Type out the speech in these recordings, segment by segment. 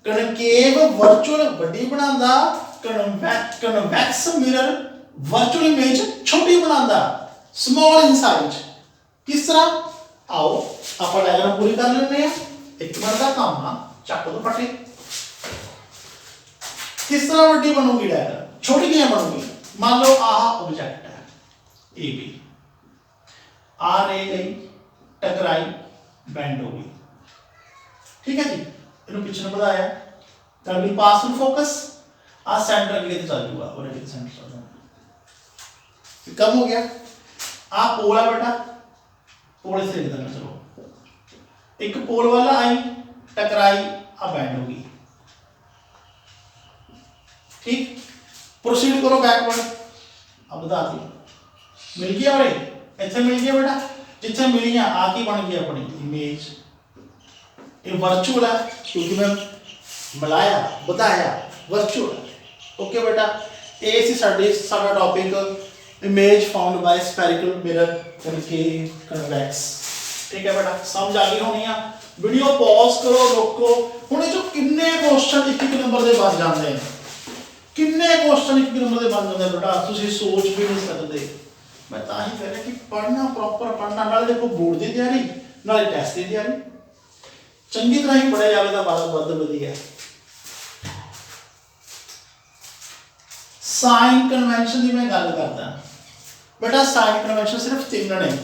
Concave virtual वड्डी बनांदा, convex mirror virtual image छोटी बनांदा, स्मॉल इन साइज। किस तरह? आओ आप डायग्राम पूरी कर लेते हैं। एक मिनट का काम आ, चक दो फटे। किस तरह वड्डी बनूगी डायग्राम, छोटी किया बनूगी? मान लो आह ऑब्जेक्ट है ए बी, आ रे गई टकराई बैंड हो गई, ठीक है जी। इन्हों पिछले बताया that will pass through focus, आ सेंटर के लिए चल जाऊगा और ये सेंटर चल जाऊगा। कम हो गया। आ पोल है बेटा, पोल से लिख देना। चलो एक पोल वाला आई टकराई आ बैंड होगी, ठीक। प्रोसीड करो बैकवर्ड। अब बता दी मिल गया और इतने मिल गया बेटा, जितने मिली आ की बन गई अपनी इमेज। ये वर्चुअल है क्योंकि मैं मिलाया बताया वर्चुअल। ओके बेटा, ये सी साडा topic image found by spherical mirror convex. ठीक है बेटा, समझ आ गई होनी है। वीडियो पॉज करो, रोको। हुणे जो किन्ने क्वेश्चन एक नंबर के बन जाते हैं, किन्ने क्वेश्चन एक नंबर के बन जाते हैं बेटा, तुसीं सोच भी नहीं सकते। मैं तां ही कह रहा कि पढ़ना प्रॉपर पढ़ना, नाले देखो बोर्ड की तैयारी नाले टेस्ट की तैयारी चंगी तरह ही पढ़िया जाए तो बहुत वधिया है। साइन कन्वेंशन की मैं गल करदा बेटा, साइन कन्वेंशन सिर्फ 3 ने,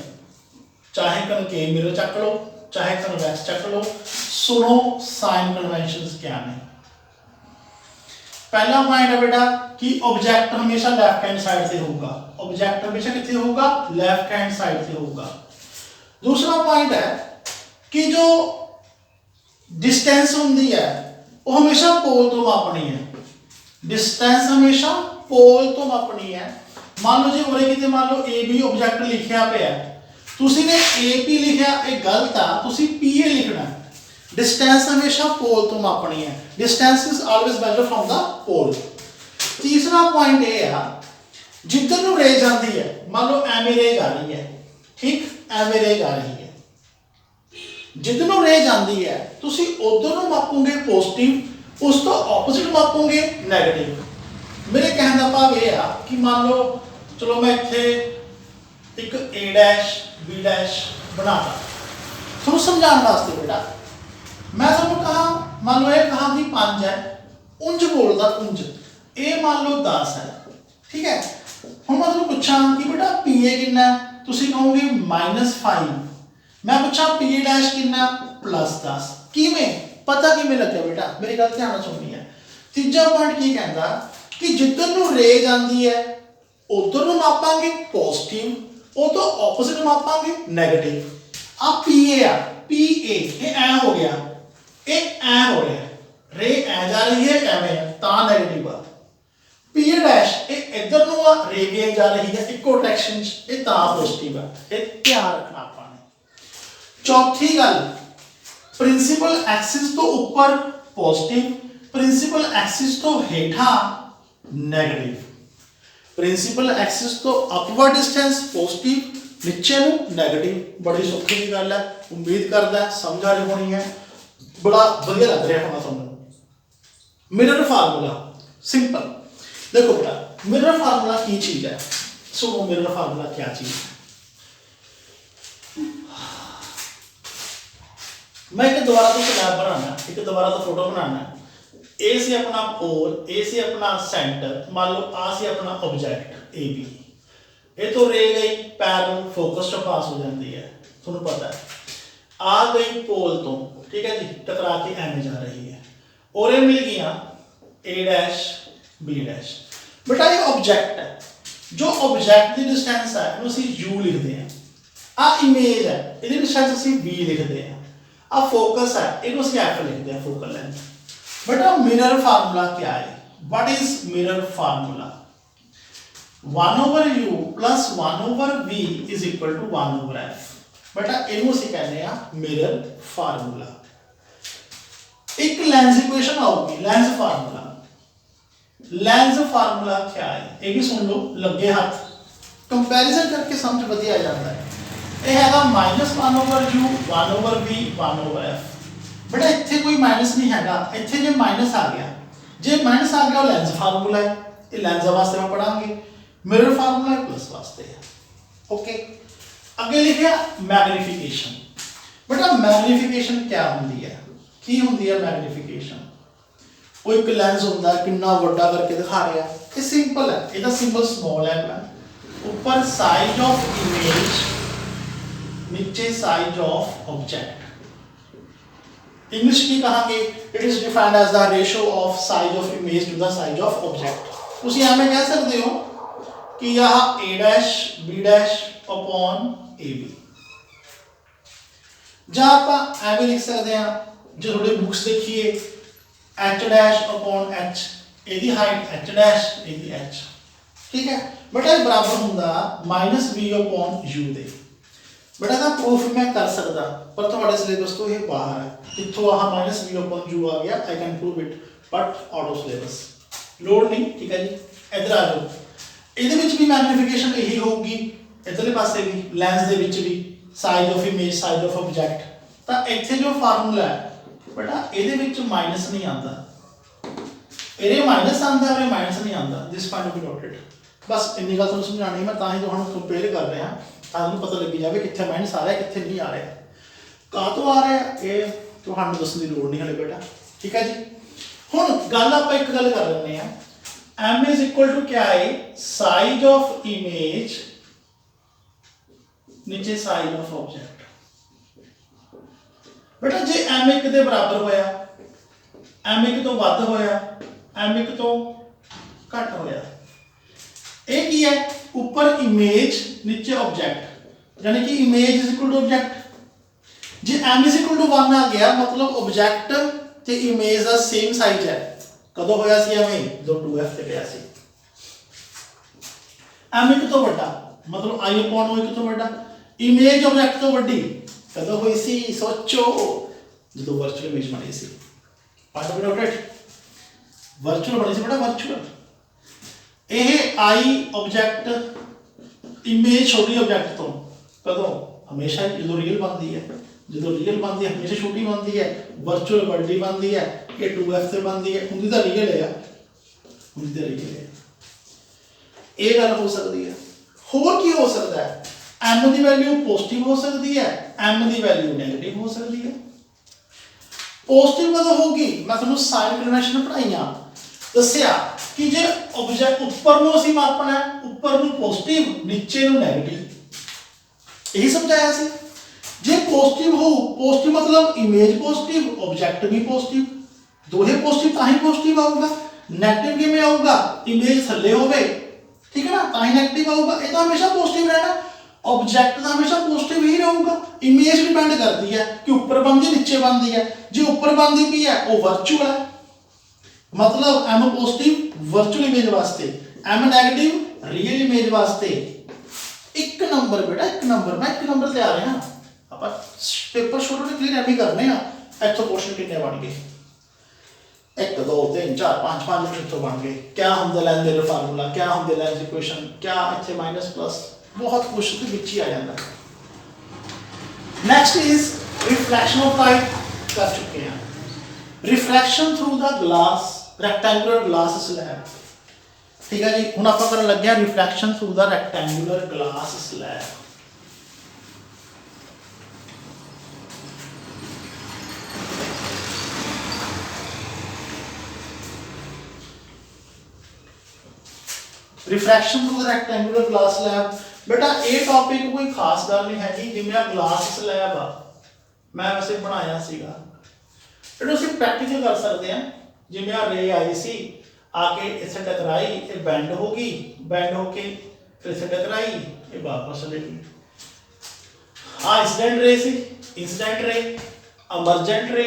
चाहे कनकेव मिरर चक लो, चाहे कन्वेक्स चक लो। सुनो साइन कन्वेंशन क्या है। पहला पॉइंट है बेटा कि ऑब्जेक्ट हमेशा लेफ्ट हैंड साइड से होगा, ऑब्जेक्ट हमेशा कितने होगा? लेफ्ट हैंड साइड से होगा। दूसरा पॉइंट है कि जो डिस्टेंस होती है वो हमेशा पोल तो मापनी है, डिस्टेंस हमेशा पोल तो मापनी है। मान लो जी उरे किते मान लो ए बी ऑब्जेक्ट लिखिया पे है, तुसी ने ए पी लिखिया, ये गलत आ, तुसी पी ए लिखना है। डिस्टेंस हमेशा पोल तो मापनी है, distance is always measured from the pole. तीसरा पॉइंट ये है जिधर नु रे जाती है, मान लो एवें रे जा रही है, ठीक, एवें रे जा रही है, जिधर नु रे जाती है तुसी उधर नु मापोगे पॉजिटिव, उस तो ऑपोजिट मापोगे नेगेटिव। मेरे कहने का भाव ये है कि मान लो चलो मैं इत्थे एक ए डैश बी डैश बनाता थोड़ा समझाने वास्ते बेटा। मैं तुम कहा मान लो ये कहा कि 5 है, उंज बोलता उंज, ये मान लो 10 है, ठीक है। हम मैं तुम पूछा कि बेटा पी ए कितना, तुसी कहोगे -5, मैं पूछा पी ए डैश कितना +10, किवें पता किवें लगे बेटा, मेरी गल ध्यान सुननी है। तीजा पॉइंट की कहता कि जिधर नु रे जाती है उधर नु मापांगे पॉजिटिव, वो तो ऑपोजिट मापांगे नेगेटिव। आ पी ए आ, पी ए ये ऐ हो गया, ये ऐ हो गया, रे ऐ जा रही है एवें ता नेगेटिव आ। पी ए डैश ये इधर नु आ, रे भी जा रही है इको डायरेक्शन च, ये ता पॉजिटिव आ। ये ध्यान रखना आपने। चौथी गल, प्रिंसिपल एक्सिस तो ऊपर पॉजिटिव, प्रिंसिपल एक्सिस तो हेठा नेगेटिव। प्रिंसिपल एक्सिस तो अपवर्ड डिस्टेंस पॉजिटिव, नीचे नु नेगेटिव। बड़ी सौखी की गल है, उम्मीद करदा समझ आ रही होनी है, बड़ा बढ़िया लग रहा होना तुहानू। मिरर फार्मूला सिंपल देखो बेटा, मिरर फार्मूला की चीज है, सुनो मिरर फार्मूला क्या चीज है। मैं एक दोबारा तो स्लैब बनाना, एक दोबारा तो फोटो बनाना। ए से अपना पोल, ए से अपना सेंटर, मान लो आ से अपना ऑब्जेक्ट ए बी, ये तो रे गई पैरेलल फोकस तो पास हो जाती है, तुम्हें पता है। आ गई पोल तो, ठीक है जी, टकरा के एम जा रही है, और ये मिल गया ए डैश बी डैश। बेटा ये ऑब्जेक्ट है, जो ऑब्जेक्ट की डिस्टेंस है इन्हों असीं यू लिखते हैं। आ इमेज है, इसकी डिस्टेंस असीं वी लिखते हैं। आ फोकस है, इन्हों असीं एफ लिखते हैं, फोकल लेंथ। बेटा मिरर फार्मूला क्या है? What is mirror formula? 1/u plus 1/v is equal to 1/f। बेटा इनू से कहने हैं मिरर फार्मूला। एक लेंस इक्वेशन आउगी, लेंस फार्मूला। लेंस फार्मूला क्या है ये भी सुन लो, लगे हाथ कंपैरिजन करके समझ बढ़िया आ जाता है। ये हैगा -1/u 1/v 1/f। बेटा इत्थे कोई माइनस नहीं हैगा, इत्थे जो माइनस आ गया, जे माइनस आ गया वो लेंस फार्मूला है, ये लेंस वास्ते हम पढ़ांगे, मिरर फार्मूला है प्लस वास्ते है। ओके, अगे लिखिया मैग्नीफिकेशन। बेटा मैग्नीफिकेशन क्या होंदी है, की होंदी है मैग्नीफिकेशन? वो एक लेंस होंदा है कितना वड्डा करके दिखा रहा है, ये सिंपल है, ਇਹਦਾ सिंबल स्मॉल है, ऊपर साइज ऑफ इमेज, नीचे साइज ऑफ ऑब्जेक्ट। इंग्लिश की कहांगे, it is defined as the ratio of size of image to the size of object. ਤੁਸੀਂ ਐਵੇਂ ਕਹਿ ਸਕਦੇ ਹੋ कि यह a dash b dash upon ab, ਜਾਂ ਆਪਾਂ ਐਵੇਂ ਲਿਖ ਸਕਦੇ ਹਾਂ, ਜੇ ਤੁਹਾਡੇ ਬੁక్స్ ਦੇਖੀਏ h डैश अपॉन h, ਇਹਦੀ ਹਾਈਟ h डैश, ਇਹਦੀ h, ठीक है। बेटा ਇਹ ਬਰਾਬਰ ਹੁੰਦਾ -b अपॉन u ਦੇ। बेटा का प्रूफ मैं कर सकता, पर तुम्हारे सिलेबस तो ये बाहर है, इत्थों आह -b अपॉन u आ गया, I can prove it, but out of syllabus, load नहीं, ठीक है जी। इधर आ जाओ, ਇਹਦੇ ਵਿੱਚ ਵੀ ਮੈਗਨੀਫਿਕੇਸ਼ਨ ਇਹੀ ਹੋਊਗੀ, ਇਧਰਲੇ ਪਾਸੇ ਵੀ, ਲੈਂਸ ਦੇ ਵਿੱਚ ਵੀ, size of image, size of object. ਤਾਂ ਇੱਥੇ ਜੋ ਫਾਰਮੂਲਾ ਹੈ ਬੇਟਾ ਇਹਦੇ ਵਿੱਚ ਮਾਈਨਸ ਨਹੀਂ ਆਉਂਦਾ, ਇਹਦੇ ਮਾਈਨਸ ਆਉਂਦਾ, ਉਹਦੇ ਮਾਈਨਸ ਨਹੀਂ ਆਉਂਦਾ, this point to be noted. ਬਸ ਇੰਨੀ ਗੱਲ ਤੁਹਾਨੂੰ ਸਮਝਾਣੀ, ਮੈਂ ਤਾਂ ਹੀ ਤੁਹਾਨੂੰ ਕੰਪੇਅਰ ਕਰ ਰਿਹਾ, ਤੁਹਾਨੂੰ ਪਤਾ ਲੱਗੀ ਜਾਵੇ ਕਿੱਥੇ ਮਾਈਨਸ ਆ ਰਿਹਾ ਕਿੱਥੇ ਨਹੀਂ ਆ ਰਿਹਾ, ਕਾਹ ਤੋਂ ਆ ਰਿਹਾ, ਇਹ ਤੁਹਾਨੂੰ ਦੱਸਣ ਦੀ ਲੋੜ ਨਹੀਂ ਹਲੇ ਬੇਟਾ, ਠੀਕ ਹੈ ਜੀ। ਹੁਣ ਗੱਲ ਆਪਾਂ ਇੱਕ ਗੱਲ ਕਰ ਲੈਂਦੇ ਆ, m is equal to क्या है, साइज ऑफ इमेज नीचे साइज ऑफ ऑब्जेक्ट। बेटा जे m एक दे बराबर होया, m एक तो वध होया, m एक तो घट होया, ये की है, ऊपर इमेज नीचे ऑब्जेक्ट, यानी कि image is equal to object. जे m इज इक्वल टू 1 आ गया, मतलब ऑब्जेक्ट ते इमेज दा सेम साइज है। कदों होया सी एवें, जो 2f ते गया सी, m एक तो बड़ा, मतलब i अपॉन o एक तो बड़ा, इमेज ऑब्जेक्ट तो बड़ी कदों हुई सी, सोचो जो वर्चुअल इमेज बनी सी, पार्ट ऑफ नोटेड, वर्चुअल बनी सी बेटा, वर्चुअल। यह i ऑब्जेक्ट इमेज छोटी ऑब्जेक्ट तो कदों, हमेशा जो रियल बनती है, जो रियल बनती है हमेशा छोटी बनती है, वर्चुअल बड़ी बनती है, ये 2f से बनती है, उनकी तो रियल है, उनकी तो रियल है। ये गल हो सकती है, होर की हो सकता है, m की वैल्यू पॉजिटिव हो सकती है, m की वैल्यू नेगेटिव हो सकती है। पॉजिटिव कदों होगी, मैं तुहानू साइन कन्वेंशन पढ़ाईयां, दस्सिया कि जे ऑब्जेक्ट ऊपर नूं असीं मापना है, ऊपर नूं पॉजिटिव, नीचे नूं नेगेटिव, यही समझाया सी। जे पॉजिटिव हो, पॉजिटिव मतलब इमेज पॉजिटिव, ऑब्जेक्ट भी पॉजिटिव, दोहे पॉजिटिव ताही पॉजिटिव आऊगा, नेगेटिव किवें आऊगा, इमेज थल्ले होवे, ठीक है ना, ताही नेगेटिव आऊगा। ये तो हमेशा पॉजिटिव रहना, ऑब्जेक्ट तो हमेशा पॉजिटिव ही रहूगा। इमेज डिपेंड करती है कि ऊपर बनती है नीचे बनती है, जो ऊपर बनती भी है वो वर्चुअल है, मतलब m पॉजिटिव वर्चुअल इमेज वास्ते, m नेगेटिव रियल इमेज वास्ते। एक नंबर बेटा, एक नंबर, मैं एक नंबर ले आ रहा हूं, ਆਪਾਂ पेपर छोटे छोटे क्लियर एवं करने इतों क्वेश्चन कितने बन गए, 1 2 3 4 5 5 इतों बन गए। क्या होंगे लेंस दे फार्मूला, क्या होंगे लेंस इक्वेशन, क्या इतने माइनस प्लस, बहुत कुछ तो बिच ही आ जाता है। Next is reflection of light, कर चुके हैं, reflection through the glass, rectangular glass slab, ठीक है जी। हुण आपां करन लगे reflection through the rectangular glass slab. Refraction through the rectangular glass slab, बेटा ये टॉपिक कोई खास गल नहीं है, जिवें आ ग्लास स्लैब आ मैं वैसे बनाया सीगा, इहनूं असीं प्रैक्टिकल कर सकते हैं। जिवें आ रे आई सी, आके इसे टकराई, ये बैंड होगी, बैंड होके फिर इसे टकराई, ये वापस चलेगी। हाँ incident ray C, incident ray, emergent ray,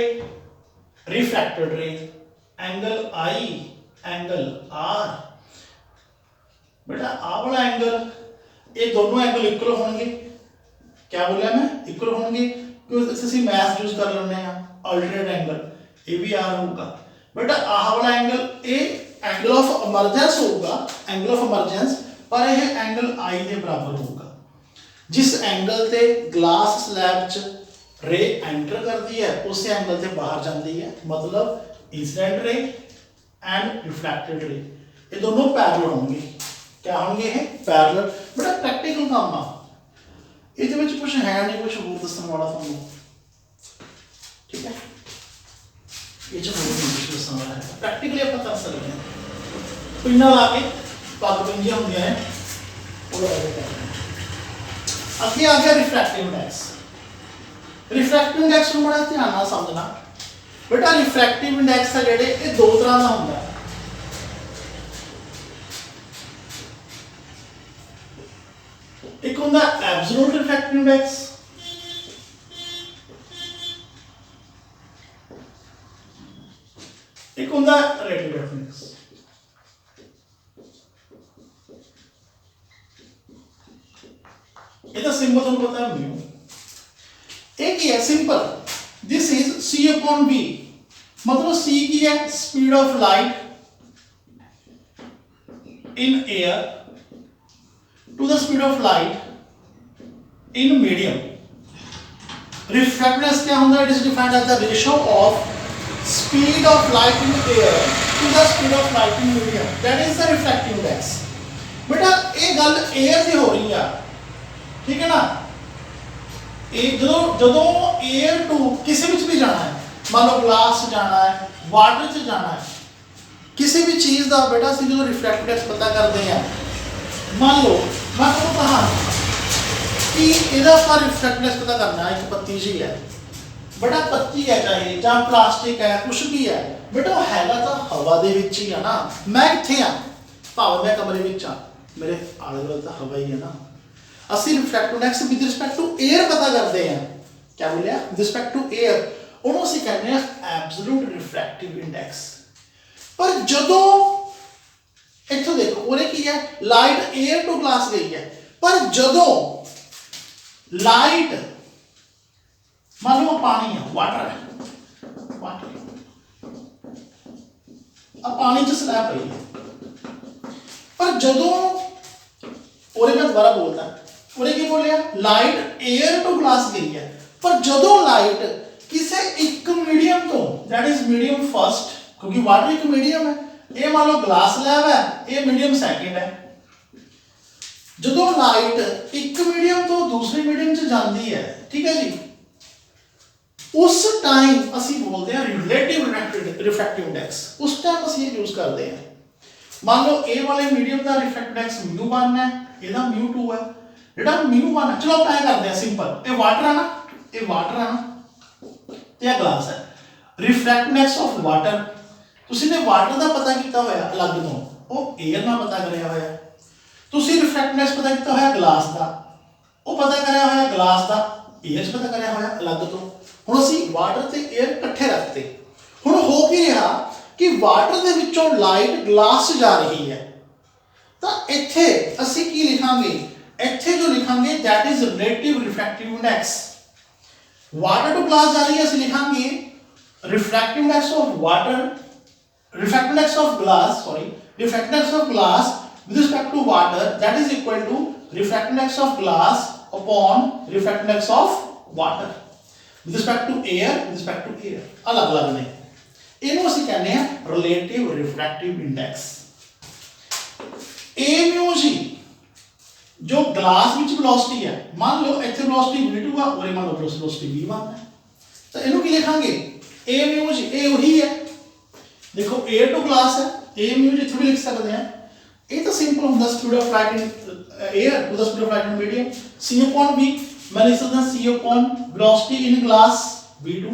refracted ray, angle I, angle R, बेटा आ वाला एंगल, ये दोनों एंगल इक्वल होंगे, क्या बोला मैं, इक्वल होंगे, क्योंकि ਅਸੀਂ मैथ यूज कर लेने हैं, अल्टरनेट एंगल ये भी आर होगा। बेटा आह वाला एंगल, ये एंगल ऑफ इमरजेंस होगा, एंगल ऑफ इमरजेंस, पर यह एंगल आई के बराबर होगा। जिस एंगल ते ग्लास स्लैब च रे एंटर करती है उस एंगल से बाहर जाती है, मतलब इंसिडेंट रे एंड रिफ्लैक्टेड रे ये दोनों पैरेलल होंगे। क्या होंगे? ये पैरेलल। बड़ा प्रैक्टिकल काम आ, ये कुछ है नहीं कुछ होर दसन वाला तुहानू, ठीक है? ये जो होर नहीं कुछ दसन वाला है, प्रैक्टिकली आप कर सकते हैं। पिन्ना ला के पग पिंजियां होंदियां हैं वो लगा के करना है। अगे आ गया रिफ्रैक्टिव इंडेक्स। रिफ्रैक्टिव इंडेक्स को बड़ा ध्यान नाल समझना बेटा। रिफ्रैक्टिव इंडेक्स है जेडे ये दो तरह का होंदा है। एक होंदा एब्सोल्यूट रिफ्रैक्टिव इंडेक्स, एक होंदा रिलेटिव इंडेक्स। ये तो सिंपल तुमको पता है म्यू। एक ही है simple, this is c upon v, मतलब c की है speed of light in air to the speed of light in medium. Refractiveness क्या होता है? It is defined as the ratio of speed of light in air to the speed of light in medium, that is the refractive index. बेटा ये गल air की हो रही है, ठीक है ना? जो एयर टू किसी भी जाना है, मान लो ग्लास जाना है, वाटर च जाना है, किसी भी चीज़ का बेटा असं जो रिफ्रैक्टिव इंडेक्स पता करते हैं, मान लो मैं आपको कहा कि ਇਹਦਾ ਆਪਾਂ रिफ्रैक्टिव इंडेक्स पता करना है, एक पत्ती जी है बेटा, पत्ती है चाहे ਜਾਂ प्लास्टिक है कुछ भी है बेटा, वो हैगा तो हवा दे विच ही है ना। मैं कित्थे आ, भावें मैं कमरे विच आ, मेरे आले दुआले तो हवा ही है ना। ਅਸੀਂ refractive index with respect to air पता करते हैं। क्या बोलिया? विद रिस्पेक्ट टू एयर, ਉਹਨੂੰ ਅਸੀਂ ਕਹਿੰਦੇ ਆ ਐਬਸੋਲੂਟ ਰਿਫਰੈਕਟਿਵ ਇੰਡੈਕਸ। पर ਜਦੋਂ ਇੱਥੋਂ ਦੇਖੋ ਉਹਨੇ ਕੀ ਹੈ, ਲਾਈਟ 에ਅਰ ਟੂ ਗਲਾਸ ਗਈ ਹੈ, ਪਰ ਜਦੋਂ ਲਾਈਟ ਮੰਨ ਲਓ ਪਾਣੀ ਹੈ, ਵਾਟਰ ਹੈ, ਵਾਟਰ ਆ ਪਾਣੀ ਚ ਸਲੈਬ ਪਈ ਹੈ, ਪਰ ਜਦੋਂ ਉਹਨੇ ਮੈਂ ਦੁਬਾਰਾ ਬੋਲਦਾ, ਉਹਨੇ ਕੀ ਬੋਲਿਆ? ਲਾਈਟ 에ਅਰ ਟੂ ਗਲਾਸ ਗਈ ਹੈ, ਪਰ ਜਦੋਂ ਲਾਈਟ ਕਿਸੇ ਇੱਕ ਮੀਡੀਅਮ ਤੋਂ, दैट इज मीडियम फर्स्ट, क्योंकि वाटर एक मीडियम है, ये मान लो ग्लास लैब है, ये मीडियम सेकंड है। जो लाइट एक मीडियम तो दूसरे मीडियम च जाती है, ठीक है जी, उस टाइम असी बोलते हैं रिलेटिव रिफ्रैक्टिव इंडेक्स। उस टाइम असी यूज करते हैं, मान लो ए वाले मीडियम का रिफ्रैक्टिव इंडेक्स μ1 है, ਇਹਦਾ μ2 है, ਜਿਹੜਾ μ1 है, चलो आप करते हैं सिंपल, ये वाटर है ना, ये वाटर है ना, ये ग्लास है। रिफ्रैक्टिव इंडेक्स ऑफ वाटर, ਤੁਸੀਂ ਨੇ ਵਾਟਰ ਦਾ ਪਤਾ ਕੀਤਾ ਹੋਇਆ ਅਲੱਗ ਤੋਂ, ਉਹ 에ਅਰ ਨਾਲ ਪਤਾ ਕਰਿਆ ਹੋਇਆ। ਤੁਸੀਂ ਰਿਫਰੈਕਟਿਵ ਇੰਡੈਕਸ ਪਤਾ ਕੀਤਾ ਹੋਇਆ ਗਲਾਸ ਦਾ, ਉਹ ਪਤਾ ਕਰਿਆ ਹੋਇਆ ਗਲਾਸ ਦਾ, 에ਅਰ 'ਚ ਪਤਾ ਕਰਿਆ ਹੋਇਆ ਅਲੱਗ ਤੋਂ। ਹੁਣ ਅਸੀਂ ਵਾਟਰ ਤੇ 에ਅਰ ਇਕੱਠੇ ਰੱਖਤੇ, ਹੁਣ ਹੋ ਕੀ ਰਿਹਾ ਕਿ ਵਾਟਰ ਦੇ ਵਿੱਚੋਂ ਲਾਈਟ ਗਲਾਸ 'ਚ ਜਾ ਰਹੀ ਹੈ, ਤਾਂ ਇੱਥੇ ਅਸੀਂ ਕੀ ਲਿਖਾਂਗੇ? ਇੱਥੇ ਜੋ ਲਿਖਾਂਗੇ that is relative refractive index। Water to glass जा रही है, ਅਸੀਂ ਲਿਖਾਂਗੇ refractive index of water, refractive index of glass, sorry, refractive index of glass with respect to water, that is equal to refractive index of glass upon refractive index of water with respect to air, with respect to air, अलग अलग ने। ਇਹਨੂੰ ਅਸੀਂ ਕਹਿੰਦੇ ਆ relative refractive index। a mu g जो glass विच velocity है, मान लो इत्थे वेलोसिटी v2 है और मान लो वेलोसिटी v1 है, तो इहनू की लिखांगे a mu g, a वही है, देखो एयर टू ग्लास है, a mu g इत्थे भी लिख सकते हैं। ये तो सिंपल होता है speed of light in air to the speed of light in medium, c upon v, मैं लिख सकता हूं c upon velocity in glass v2,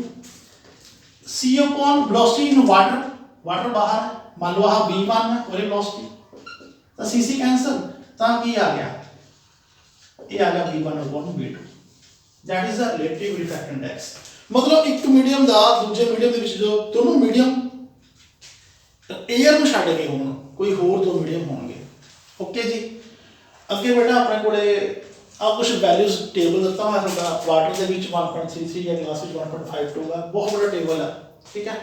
c upon velocity in water, water बाहर है, मान लो यहां v1 है और वेलोसिटी, तो c c कैंसिल, तो की आ गया, ये आ गया v1 upon v2, that is the relative refractive index. मतलब एक मीडियम ਦਾ ਦੂਜੇ ਮੀਡੀਅਮ ਦੇ ਵਿੱਚ ਜੋ ਦੋਨੋਂ ਮੀਡੀਅਮ एयर ਨੂੰ ਛੱਡ ਕੇ ਹੋਣ, ਕੋਈ ਹੋਰ ਦੋ ਮੀਡੀਅਮ ਹੋਣਗੇ। ਓਕੇ ਜੀ, ਅੱਗੇ ਬੇਟਾ ਆਪਣੇ ਕੋਲੇ ਆ ਕੁਝ ਵੈਲਿਊਜ਼ ਟੇਬਲ ਦਿੱਤਾ ਹੋਇਆ ਹੁੰਦਾ, ਵਾਟਰ ਦੇ ਵਿੱਚ 1.33 ਹੈ, ਗਲਾਸ ਵਿੱਚ 1.52 ਹੈ, ਬਹੁਤ ਬੜਾ ਟੇਬਲ ਹੈ, ਠੀਕ ਹੈ।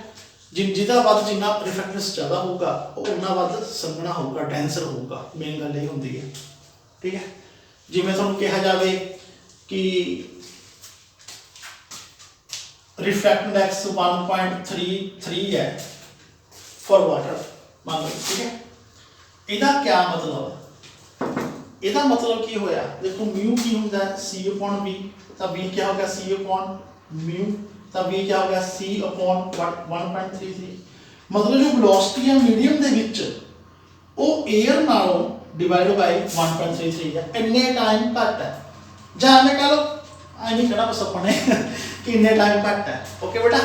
ਜਿਹਦਾ ਵੱਧ ਜਿੰਨਾ ਰਿਫਰੈਕਟਨੈਸ ਜ਼ਿਆਦਾ ਹੋਊਗਾ ਉਹ ਉਨਾ ਵੱਧ ਸੰਘਣਾ ਹੋਊਗਾ, ਡੈਂਸਰ ਹੋਊਗਾ, ਮੇਨ ਗੱਲ ਇਹ ਹੁੰਦੀ ਹੈ, ਠੀਕ ਹੈ। ਜਿਵੇਂ ਤੁਹਾਨੂੰ ਕਿਹਾ ਜਾਵੇ ਕਿ रिफ्रैक्टिव इंडेक्स 1.33 है फॉर वाटर मान लो, ठीक है। ਇਹਦਾ क्या मतलब है? ਇਹਦਾ मतलब की होया, देखो म्यू की होता है C upon V, तो V क्या होगा C upon म्यू, तो V क्या होगा C upon 1.33। मतलब जो वेलोसिटी है मीडियम ਦੇ ਵਿੱਚ ਉਹ 에ਅਰ ਨਾਲੋਂ डिवाइड बाय 1.33 है, ਇੰਨੇ टाइम घट है, ਜਾਂ मैं कह लो आई नहीं कहना बस अपने कि ਇੰਨੇ टाइम घट है। ओके बेटा,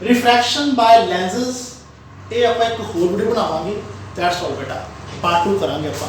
रिफ्रैक्शन बाय लेंसेस ਇਹ ਆਪਾਂ ਇੱਕ ਹੋਰ ਵੀਡੀਓ ਬਣਾਵਾਂਗੇ। दैट्स ऑल बेटा, पार्ट 2 करांगे ਆਪਾਂ।